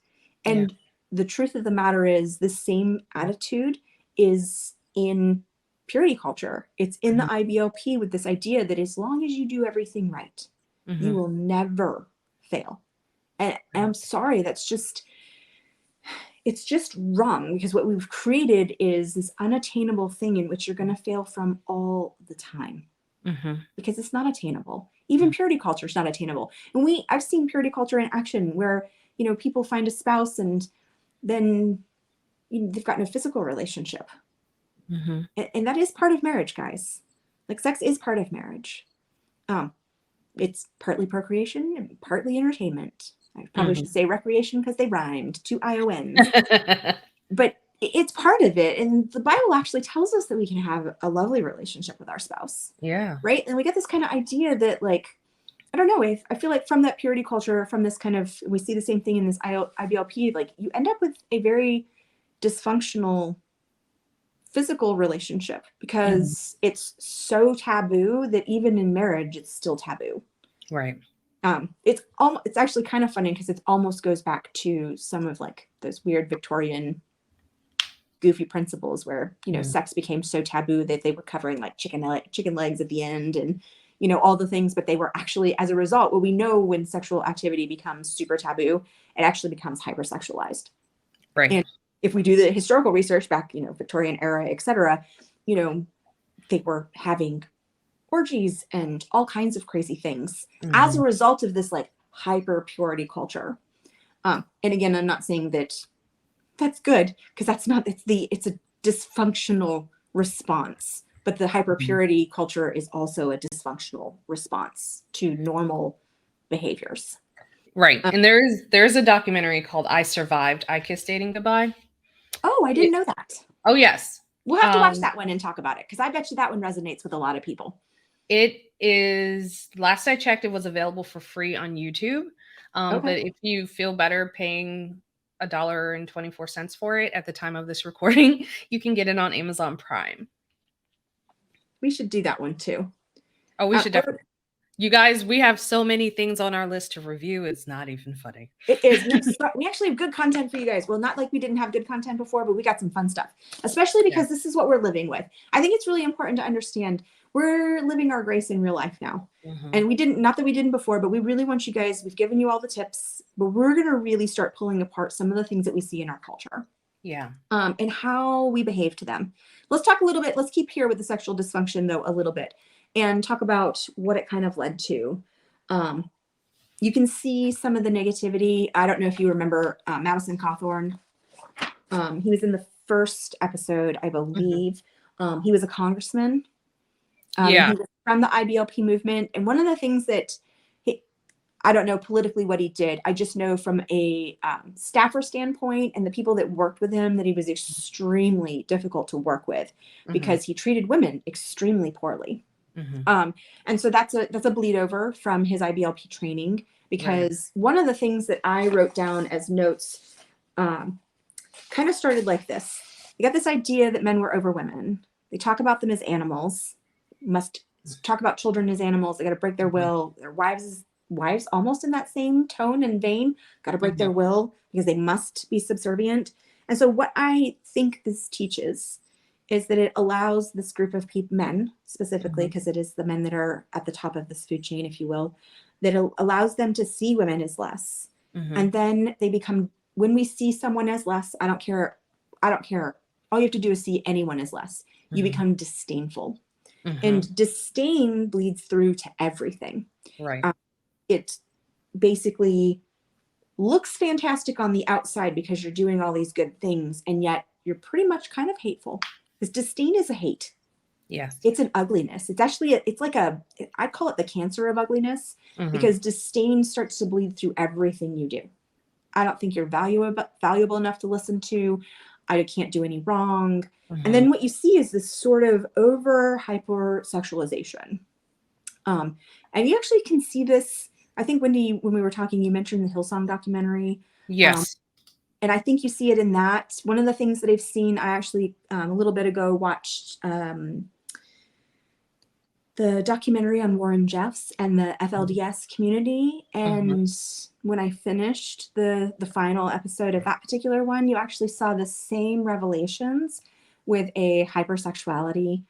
And the truth of the matter is, the same attitude is in purity culture. It's in the IBLP, with this idea that as long as you do everything right, you will never fail. And I'm sorry, it's just wrong, because what we've created is this unattainable thing in which you're going to fail from all the time, because it's not attainable. Even purity culture is not attainable. And I've seen purity culture in action where, people find a spouse and then they've gotten a physical relationship. And that is part of marriage, guys. Like, sex is part of marriage. It's partly procreation and partly entertainment. I probably should say recreation because they rhymed, 2 IONs. But it's part of it. And the Bible actually tells us that we can have a lovely relationship with our spouse. Yeah. Right? And we get this kind of idea that, like, I don't know, I feel like from that purity culture, from this kind of, we see the same thing in this IBLP, like, you end up with a very dysfunctional physical relationship, because it's so taboo that even in marriage, it's still taboo. Right. It's actually kind of funny, because it almost goes back to some of, like, those weird Victorian goofy principles where, sex became so taboo that they were covering, like, chicken legs at the end, and, all the things, but they were actually, as a result, well, we know when sexual activity becomes super taboo, it actually becomes hypersexualized. Right. And if we do the historical research back, Victorian era, et cetera, they were having orgies and all kinds of crazy things as a result of this, like, hyper purity culture. And again, I'm not saying that that's good, because that's not, it's a dysfunctional response, but the hyper purity culture is also a dysfunctional response to normal behaviors. Right. And there's a documentary called I Survived, I Kissed Dating Goodbye. Oh, I didn't know that. Oh, yes. We'll have to watch that one and talk about it, because I bet you that one resonates with a lot of people. It is, last I checked, it was available for free on YouTube. But if you feel better paying $1.24 for it at the time of this recording, you can get it on Amazon Prime. We should do that one too. Oh, we should definitely. You guys, we have so many things on our list to review. It's not even funny. It is. We actually have good content for you guys. Well, not like we didn't have good content before, but we got some fun stuff, especially because this is what we're living with. I think it's really important to understand we're living our grace in real life now. And not that we didn't before, but we really want you guys, we've given you all the tips, but we're going to really start pulling apart some of the things that we see in our culture. Yeah. And how we behave to them. Let's talk a little bit. Let's keep here with the sexual dysfunction, though, a little bit, and talk about what it kind of led to. You can see some of the negativity. I don't know if you remember Madison Cawthorn. He was in the first episode, I believe. He was a congressman. He was from the IBLP movement. And one of the things that I don't know politically what he did. I just know from a staffer standpoint and the people that worked with him that he was extremely difficult to work with because he treated women extremely poorly. And so that's a bleed over from his IBLP training, because one of the things that I wrote down as notes kind of started like this. You got this idea that men were over women. They talk about them as animals, must talk about children as animals. They got to break their will. Their wives wives almost in that same tone and vein, got to break their will because they must be subservient. And so what I think this teaches is that it allows this group of men specifically, because it is the men that are at the top of this food chain, if you will, that it allows them to see women as less. And then they become, when we see someone as less, I don't care. All you have to do is see anyone as less. You become disdainful. And disdain bleeds through to everything. Right. It basically looks fantastic on the outside because you're doing all these good things, and yet you're pretty much kind of hateful. Because disdain is a hate. Yes. It's an ugliness. It's actually, it's like I call it the cancer of ugliness, because disdain starts to bleed through everything you do. I don't think you're valuable enough to listen to. I can't do any wrong. And then what you see is this sort of hyper sexualization. And you actually can see this. I think, Wendy, when we were talking, you mentioned the Hillsong documentary. Yes. And I think you see it in that. One of the things that I've seen, I actually a little bit ago watched the documentary on Warren Jeffs and the FLDS community. And when I finished the final episode of that particular one, you actually saw the same revelations with a hypersexuality,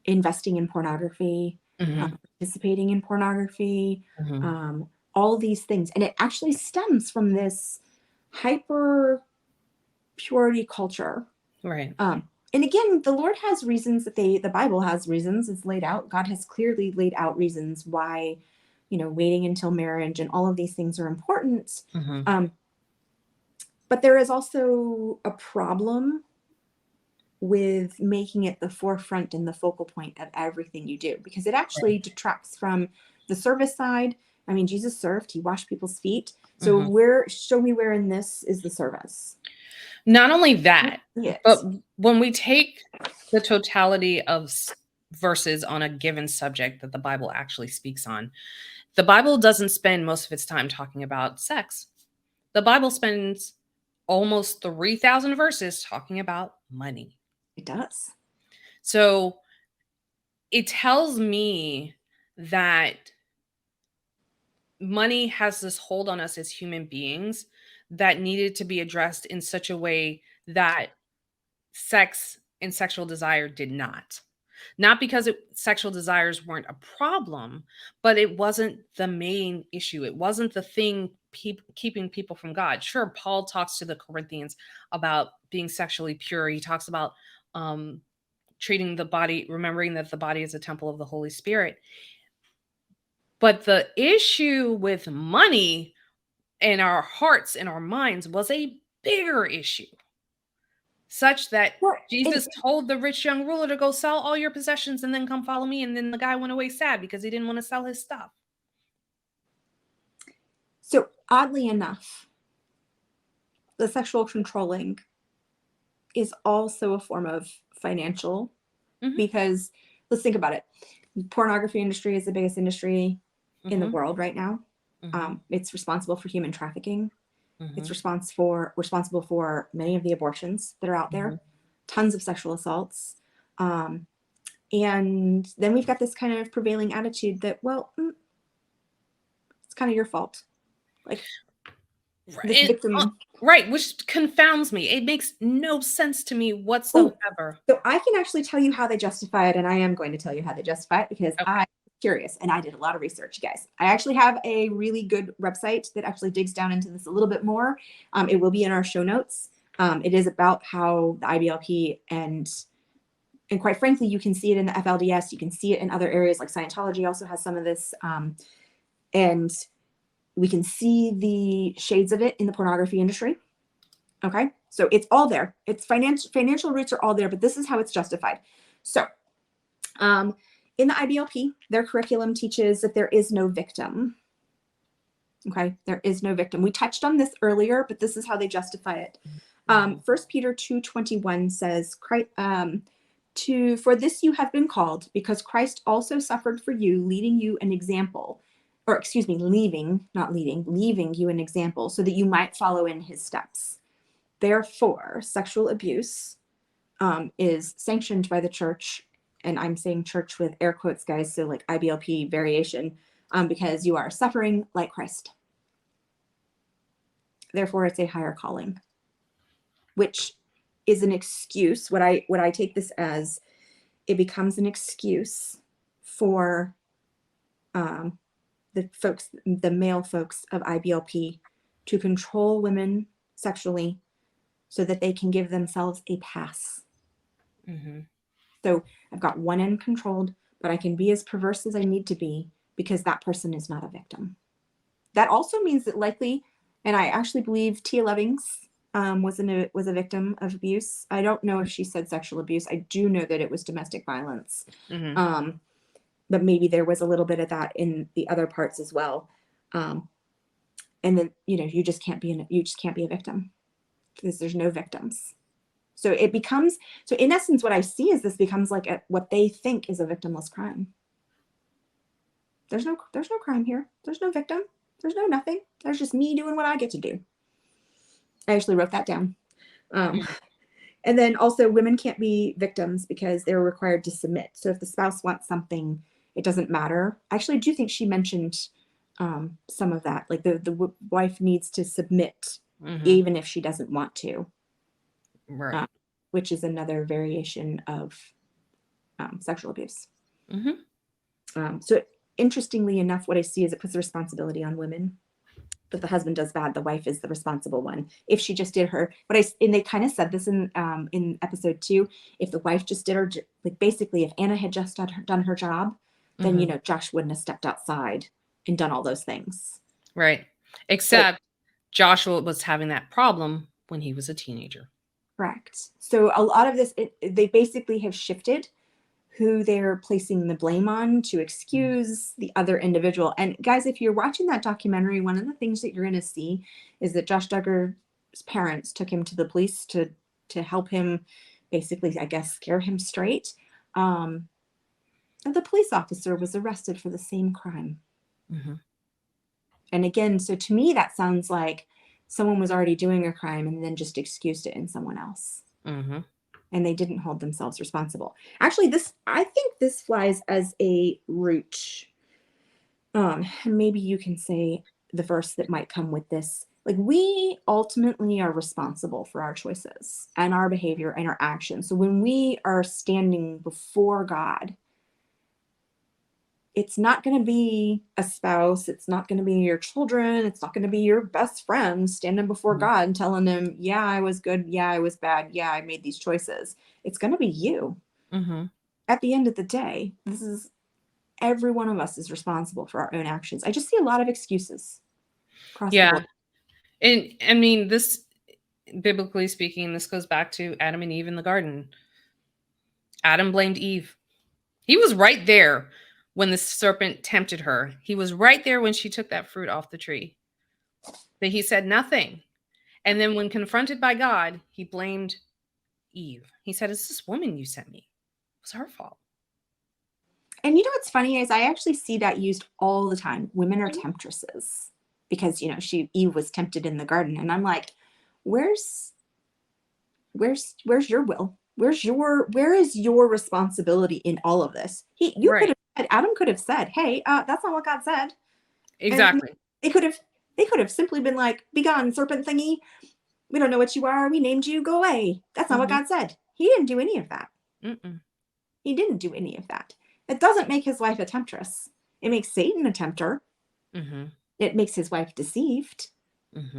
investing in pornography, participating in pornography, all these things. And it actually stems from this hyper purity culture. Right. And again, the Lord has reasons that the Bible has reasons. It's laid out. God has clearly laid out reasons why, waiting until marriage and all of these things are important. But there is also a problem with making it the forefront and the focal point of everything you do, because it actually detracts from the service side. I mean, Jesus served, he washed people's feet. So show me where in this is the service. Not only that, but when we take the totality of verses on a given subject that the Bible actually speaks on, the Bible doesn't spend most of its time talking about sex. The Bible spends almost 3,000 verses talking about money. It does. So it tells me that money has this hold on us as human beings that needed to be addressed in such a way that sex and sexual desire did not. Not because sexual desires weren't a problem, but it wasn't the main issue. It wasn't the thing keeping people from God. Sure, Paul talks to the Corinthians about being sexually pure. He talks about treating the body, remembering that the body is a temple of the Holy Spirit. But the issue with money in our hearts and our minds was a bigger issue, such that Jesus told the rich young ruler to go sell all your possessions and then come follow me. And then the guy went away sad because he didn't want to sell his stuff. So oddly enough, the sexual controlling is also a form of financial, because let's think about it. Pornography industry is the biggest industry in the world right now. It's responsible for human trafficking. It's responsible for many of the abortions that are out there, tons of sexual assaults. And then we've got this kind of prevailing attitude that, well, it's kind of your fault. Like, this victim. Right, which confounds me. It makes no sense to me whatsoever. So I can actually tell you how they justify it, and I am going to tell you how they justify it because I'm curious, and I did a lot of research, guys. I actually have a really good website that actually digs down into this a little bit more. It will be in our show notes. It is about how the IBLP and quite frankly, you can see it in the FLDS. You can see it in other areas, like Scientology also has some of this. And we can see the shades of it in the pornography industry. Okay, so it's all there. It's financial roots are all there, but this is how it's justified. So in the IBLP, their curriculum teaches that there is no victim. Okay, there is no victim. We touched on this earlier, but this is how they justify it. 1 Peter 2:21 says, for this you have been called, because Christ also suffered for you, leaving you an example, leaving you an example, so that you might follow in his steps. Therefore, sexual abuse is sanctioned by the church, and I'm saying church with air quotes, guys, so like IBLP variation, because you are suffering like Christ. Therefore, it's a higher calling, which is an excuse. What I take this as, it becomes an excuse for the male folks of IBLP to control women sexually so that they can give themselves a pass. Mm-hmm. So I've got one end controlled, but I can be as perverse as I need to be because that person is not a victim. That also means that likely, and I actually believe Tia Lovings was a victim of abuse. I don't know if she said sexual abuse. I do know that it was domestic violence. Mm-hmm. But maybe there was a little bit of that in the other parts as well. And then, you just can't be a victim because there's no victims. So it becomes, so in essence, what I see is this becomes like what they think is a victimless crime. There's no crime here. There's no victim. There's no nothing. There's just me doing what I get to do. I actually wrote that down. And then also women can't be victims because they're required to submit. So if the spouse wants something, it doesn't matter. I actually do think she mentioned some of that. Like the wife needs to submit even if she doesn't want to. Right. Which is another variation of sexual abuse. So interestingly enough, what I see is it puts the responsibility on women. If the husband does bad, the wife is the responsible one. If she just did and they kind of said this in episode 2, if the wife just did her, like basically if Anna had just done her job, then, Josh wouldn't have stepped outside and done all those things. Right. Except Joshua was having that problem when he was a teenager. Correct. So a lot of this, they basically have shifted who they're placing the blame on to excuse the other individual. And guys, if you're watching that documentary, one of the things that you're going to see is that Josh Duggar's parents took him to the police to help him basically, I guess, scare him straight. And the police officer was arrested for the same crime. And again, so to me, that sounds like someone was already doing a crime and then just excused it in someone else. And they didn't hold themselves responsible. Actually, I think this flies as a root. Maybe you can say the verse that might come with this. Like, we ultimately are responsible for our choices and our behavior and our actions. So when we are standing before God, it's not going to be a spouse. It's not going to be your children. It's not going to be your best friend standing before God and telling him, yeah, I was good. Yeah, I was bad. Yeah, I made these choices. It's going to be you. At the end of the day, every one of us is responsible for our own actions. I just see a lot of excuses across the board. And I mean, this, biblically speaking, this goes back to Adam and Eve in the garden. Adam blamed Eve. He was right there when the serpent tempted her. He was right there when she took that fruit off the tree. But he said nothing. And then when confronted by God, he blamed Eve. He said, "It's this woman you sent me. It was her fault." And what's funny is I actually see that used all the time. Women are temptresses because, Eve was tempted in the garden. And I'm like, where's your will? Where is your responsibility in all of this? Adam could have said, hey, that's not what God said. Exactly. And they could have simply been like, be gone, serpent thingy. We don't know what you are. We named you. Go away. That's not what God said. He didn't do any of that. He didn't do any of that. It doesn't make his wife a temptress. It makes Satan a tempter. It makes his wife deceived.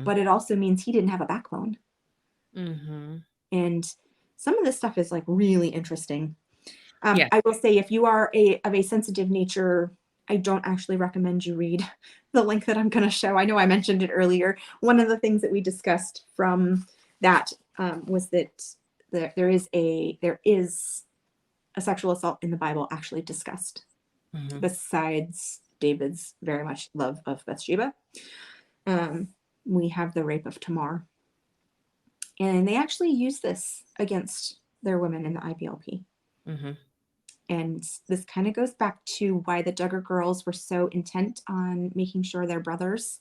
But it also means he didn't have a backbone. And some of this stuff is like really interesting. I will say, if you are of a sensitive nature, I don't actually recommend you read the link that I'm going to show. I know I mentioned it earlier. One of the things that we discussed from that was that there is a sexual assault in the Bible actually discussed, besides David's very much love of Bathsheba. We have the rape of Tamar. And they actually use this against their women in the IBLP. And this kind of goes back to why the Duggar girls were so intent on making sure their brothers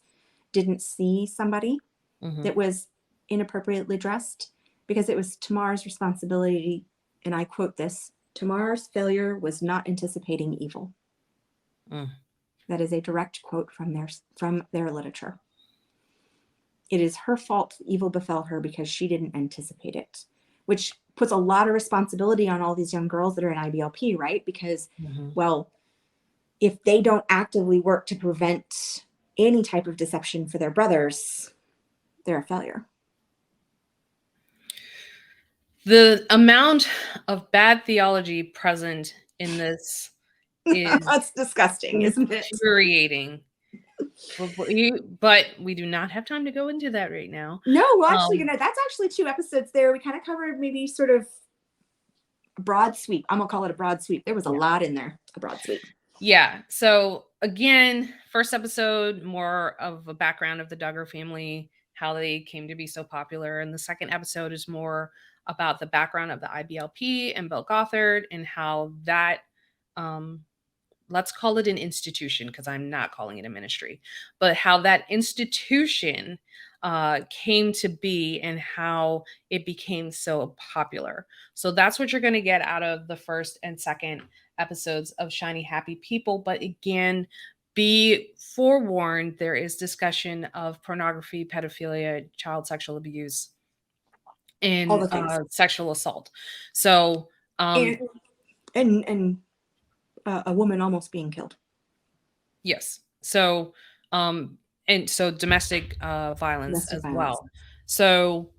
didn't see somebody that was inappropriately dressed, because it was Tamar's responsibility. And I quote this: Tamar's failure was not anticipating evil. That is a direct quote from their literature. It is her fault evil befell her because she didn't anticipate it, which puts a lot of responsibility on all these young girls that are in IBLP, right? Because, well, if they don't actively work to prevent any type of deception for their brothers, they're a failure. The amount of bad theology present in this is That's disgusting, isn't it? infuriating. But we do not have time to go into that right now. No, we're actually that's actually 2 episodes there. We kind of covered maybe sort of a broad sweep. I'm gonna call it a broad sweep. There was a lot in there, a broad sweep. Yeah. So again, first episode, more of a background of the Duggar family, how they came to be so popular. And the second episode is more about the background of the IBLP and Bill Gothard and how that, let's call it an institution, because I'm not calling it a ministry, but how that institution came to be and how it became so popular. So that's what you're going to get out of the first and second episodes of Shiny Happy People. But again, be forewarned, there is discussion of pornography, pedophilia, child sexual abuse, and sexual assault. So and a woman almost being killed. Yes. So and so domestic violence as well. So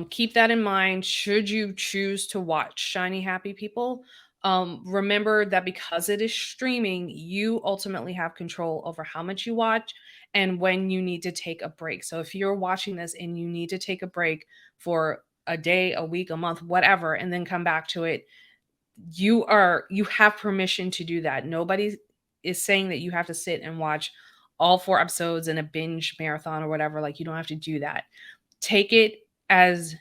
keep that in mind should you choose to watch Shiny Happy People. Remember that because it is streaming, you ultimately have control over how much you watch and when you need to take a break. So if you're watching this and you need to take a break for a day, a week, a month, whatever, and then come back to it, you have permission to do that. Nobody is saying that you have to sit and watch all 4 episodes in a binge marathon or whatever. Like, you don't have to do that. Take it as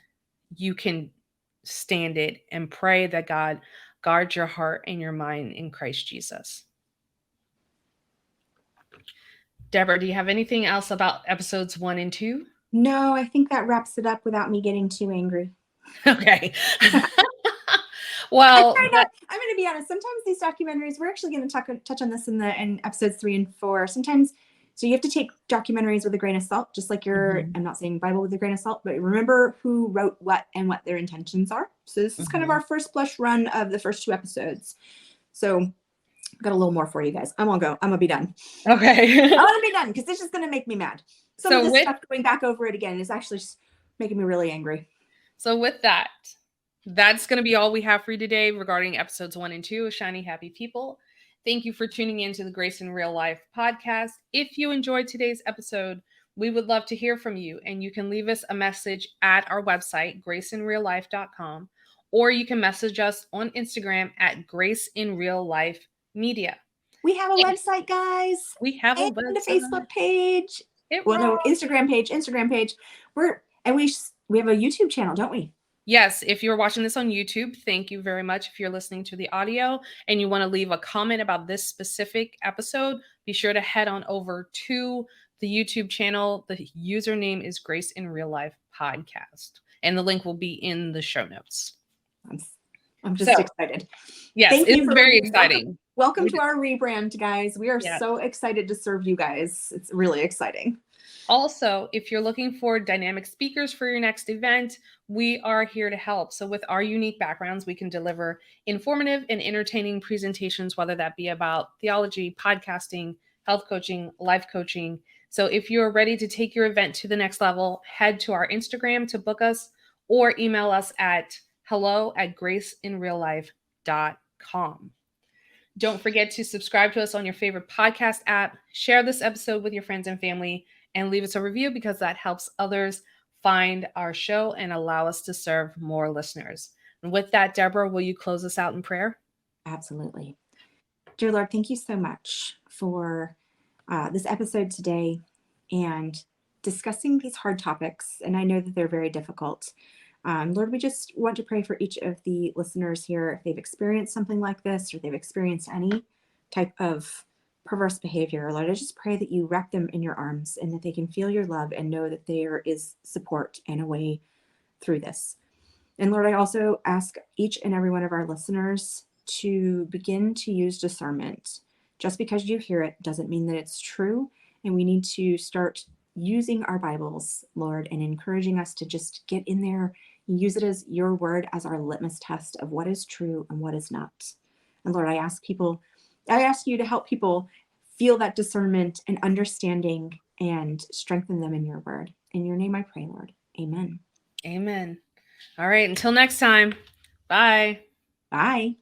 you can stand it and pray that God guards your heart and your mind in Christ Jesus. Deborah, do you have anything else about episodes 1 and 2? No, I think that wraps it up without me getting too angry. Okay. Well, I'm going to be honest. Sometimes these documentaries, we're actually going to touch on this in episodes 3 and 4. Sometimes, so you have to take documentaries with a grain of salt, just like I'm not saying Bible with a grain of salt, but remember who wrote what and what their intentions are. So this is kind of our first blush run of the first 2 episodes. So I've got a little more for you guys. I'm going to be done. Okay. I want to be done because this is going to make me mad. Some of this stuff going back over it again is actually just making me really angry. So with that, that's going to be all we have for you today regarding episodes 1 and 2 of Shiny Happy People. Thank you for tuning in to the Grace in Real Life podcast. If you enjoyed today's episode, we would love to hear from you, and you can leave us a message at our website, graceinreallife.com, or you can message us on Instagram at Grace in Real Life Media. We have a website, guys. We have a Facebook page. Instagram page. We have a YouTube channel, don't we? Yes, if you're watching this on YouTube, thank you very much. If you're listening to the audio and you want to leave a comment about this specific episode, be sure to head on over to the YouTube channel. The username is Grace in Real Life Podcast, and the link will be in the show notes. I'm just excited. Yes, it's very exciting. Welcome to our rebrand, guys. We are so excited to serve you guys. It's really exciting. Also, if you're looking for dynamic speakers for your next event, we are here to help. So with our unique backgrounds, we can deliver informative and entertaining presentations, whether that be about theology, podcasting, health coaching, life coaching. So if you're ready to take your event to the next level, head to our Instagram to book us or email us at hello@graceinreallife.com. Don't forget to subscribe to us on your favorite podcast app, share this episode with your friends and family, and leave us a review because that helps others find our show and allow us to serve more listeners. And with that, Deborah, will you close us out in prayer? Absolutely. Dear Lord, thank you so much for this episode today and discussing these hard topics. And I know that they're very difficult. Lord, we just want to pray for each of the listeners here. If they've experienced something like this or they've experienced any type of perverse behavior, Lord, I just pray that you wrap them in your arms and that they can feel your love and know that there is support and a way through this. And Lord, I also ask each and every one of our listeners to begin to use discernment Just because you hear it doesn't mean that it's true. And we need to start using our Bibles, Lord, and encouraging us to just get in there, use it as your word as our litmus test of what is true and what is not. And Lord, I ask you to help people feel that discernment and understanding and strengthen them in your word. In your name I pray, Lord. Amen. Amen. All right. Until next time. Bye. Bye.